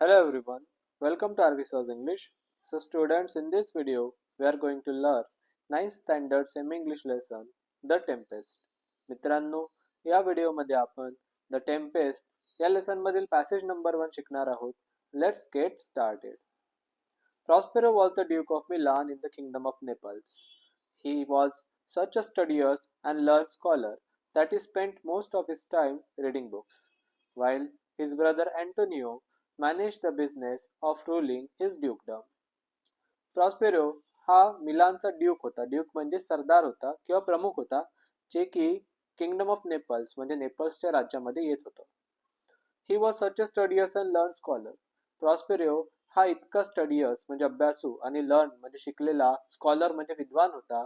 Hello everyone, welcome to Arvisa's English. So students, in this video, we are going to learn 9th standard semi-English lesson, The Tempest. मित्रांनो, या व्हिडिओमध्ये आपण The Tempest या lesson मधील passage number 1 शिकणार आहोत. Let's get started. Prospero was the Duke of Milan in the Kingdom of Naples. He was such a studious and learned scholar that he spent most of his time reading books, while his brother Antonio managed the business of ruling his dukedom. Prospero हा मिलानचा Duke होता. Duke म्हणजे सरदार होता किंवा प्रमुख होता, जे की kingdom of Naples म्हणजे नेपल्सच्या राज्यामध्ये येत होतं. He was such a studious and learn scholar. Prospero हा इतका स्टडियस म्हणजे अभ्यासू आणि लर्न म्हणजे शिकलेला, स्कॉलर म्हणजे विद्वान होता.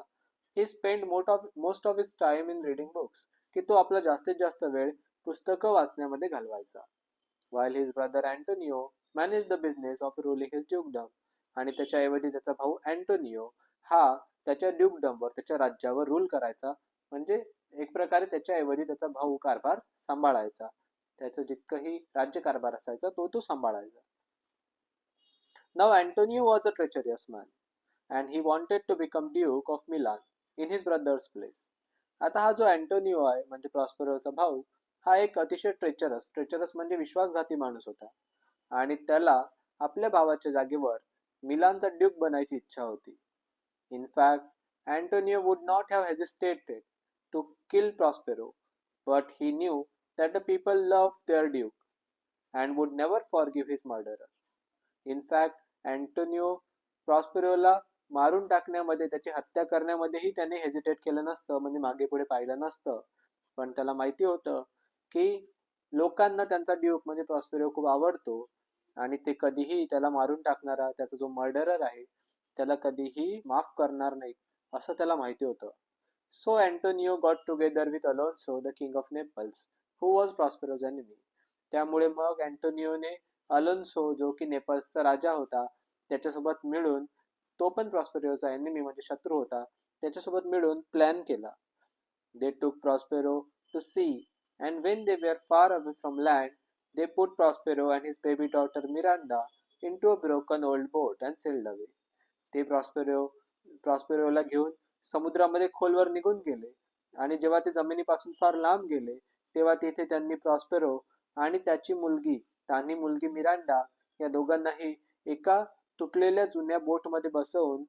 He spend most of his time in reading books, की तो आपला जास्तीत जास्त वेळ पुस्तकं वाचण्यामध्ये घालवायचा. while his brother Antonio managed the business of ruling his dukedom. आणि त्याच्याऐवजी त्याचा भाऊ अँटोनियो हा त्याच्या ड्यूकडमवर, त्याच्या राज्यावर रूल करायचा, म्हणजे एक प्रकारे त्याच्याऐवजी त्याचा भाऊ कारभार सांभाळायचा. त्याचं जितकंही राज्यकारभार असायचा तो सांभाळायचा. Now Antonio was a treacherous man and he wanted to become Duke of Milan in his brother's place. आता हा जो अँटोनियो आहे म्हणजे प्रॉस्पेरोचा भाऊ, हा एक अतिशय ट्रेचरस म्हणजे विश्वासघाती माणूस होता आणि त्याला आपल्या भावाच्या जागेवर मिलानचा ड्यूक बनायची इच्छा होती. In fact, Antonio would not have hesitated to kill Prospero, but he knew that the people loved their duke and would never forgive his murderer. In fact, Antonio प्रॉस्पेरोला मारून टाकण्यामध्ये, त्याची हत्या करण्यामध्येही त्याने हेजिटेट केलं नसतं, म्हणजे मागे पुढे पाहिलं नसतं. पण त्याला माहिती होतं की लोकांना त्यांचा ड्यूक म्हणजे प्रॉस्पेरो खूप आवडतो आणि ते कधीही त्याला मारून टाकणारा, त्याचा जो मर्डरर आहे, त्याला कधीही माफ करणार नाही, असं त्याला माहिती होतं. So Antonio got together with Alonso the king of Naples, who was Prospero's enemy. त्यामुळे मग अँटोनियोने अलोन्सो, जो की नेपल्सचा राजा होता, त्याच्यासोबत मिळून, तो पण प्रॉस्पेरोचा एनिमी म्हणजे शत्रू होता, त्याच्यासोबत मिळून प्लॅन केला. They took Prospero to sea, and when they were far away from land, they put Prospero and his baby daughter Miranda into a broken old boat and sailed away. ते प्रॉस्पेरोला घेऊन समुद्रामध्ये खोलवर निघून गेले आणि जेव्हा ते जमिनीपासून फार लांब गेले, तेव्हा तिथे त्यांनी प्रॉस्पेरो आणि त्याची मुलगी, तान्ही मुलगी मिरांडा, या दोघांनाही एका तुटलेल्या जुन्या बोटमध्ये बसवून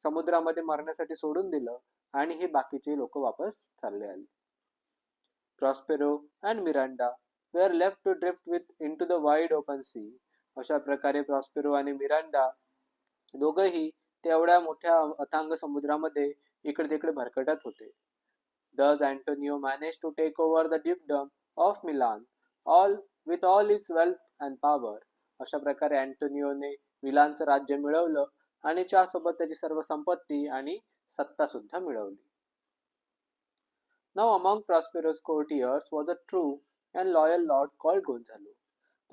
समुद्रामध्ये मरण्यासाठी सोडून दिलं आणि हे बाकीचे लोक वापस चालले आले. Prospero and Miranda were left to drift with into the wide open sea. अशा प्रकारे प्रॉस्पेरो आणि मिरांडा दोघंही तेवढ्या मोठ्या अथांग समुद्रामध्ये इकडे तिकडे भरकटत होते. Thus Antonio managed to take over the dukedom of Milan, all with all his wealth and power. अशा प्रकारे अँटोनियोने मिलानचं राज्य मिळवलं आणि त्यासोबत त्याची सर्व संपत्ती आणि सत्ता सुद्धा मिळवली. Now among Prospero's courtiers was a true and loyal lord called Gonzalo.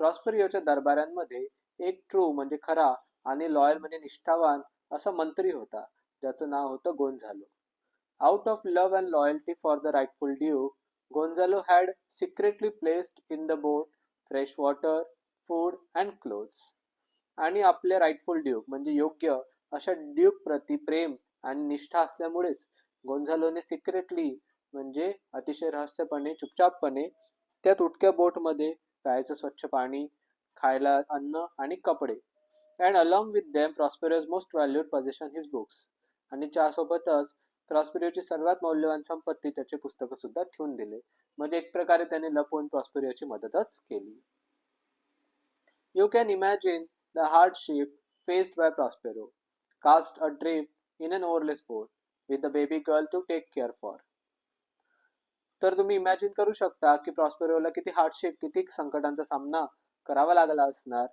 प्रॉस्पेरियोच्या दरबारांमध्ये एक ट्रू म्हणजे खरा आणि लॉयल म्हणजे निष्ठावान असा मंत्री होता, ज्याचं नाव होतं Gonzalo. Out of love and loyalty for the rightful duke, Gonzalo had secretly placed in the boat fresh water, food and clothes. आणि आपले राईटफुल ड्यूक म्हणजे योग्य अशा ड्यूक प्रती प्रेम आणि निष्ठा असल्यामुळेच गोंझालोने सिक्रेटली म्हणजे अतिशय रहस्यपणे, चुपचापपणे त्या तुटक्या बोटमध्ये प्यायचं स्वच्छ पाणी, खायला अन्न आणि कपडे, and along with them Prospero's most valued possession his books. आणि त्यासोबतच प्रॉस्पेरियोची सर्वात मौल्यवान संपत्ती, त्याचे पुस्तकं सुद्धा ठेवून दिले. म्हणजे एक प्रकारे त्याने लपवून प्रॉस्पेरियोची मदतच केली. You can imagine the hardship faced by Prospero, cast adrift in an oarless boat with a baby girl to take care for. तर तुम्ही इमॅजिन करू शकता की प्रॉस्पेरोला किती हार्डशिप, किती संकटांचा सामना करावा लागला असणार,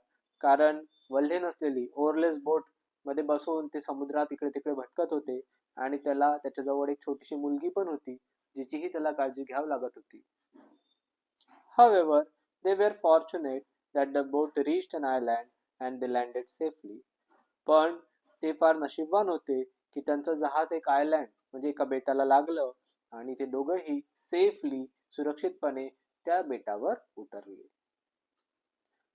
कारण वल्हे नसलेली ओअरलेस बोट मध्ये बसून ते समुद्रात इकडे तिकडे भटकत होते आणि त्याला त्याच्याजवळ एक छोटीशी मुलगी पण होती, जिचीही त्याला काळजी घ्यावी लागत होती. However, they were fortunate that the boat reached an island and they landed safely. पण ते फार नशीबवान होते की त्यांचं जहाज एक आयलँड म्हणजे एका बेटाला लागलं आणि ते दोघंही सेफली, सुरक्षितपणे त्या बेटावर उतरले.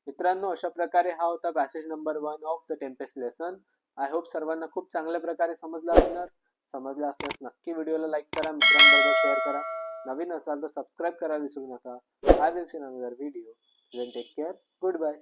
मित्रांनो, अशा प्रकारे हा होता passage number 1 of the Tempest lesson. I hope सर्वांना खूप चांगल्या प्रकारे समजला असणार. समजला असल्यास नक्की व्हिडिओला लाईक करा, मित्रांबरोबर शेअर करा. नवीन असाल तर सबस्क्राईब करायला विसरू नका. I will see in another video. Then take care. Good bye.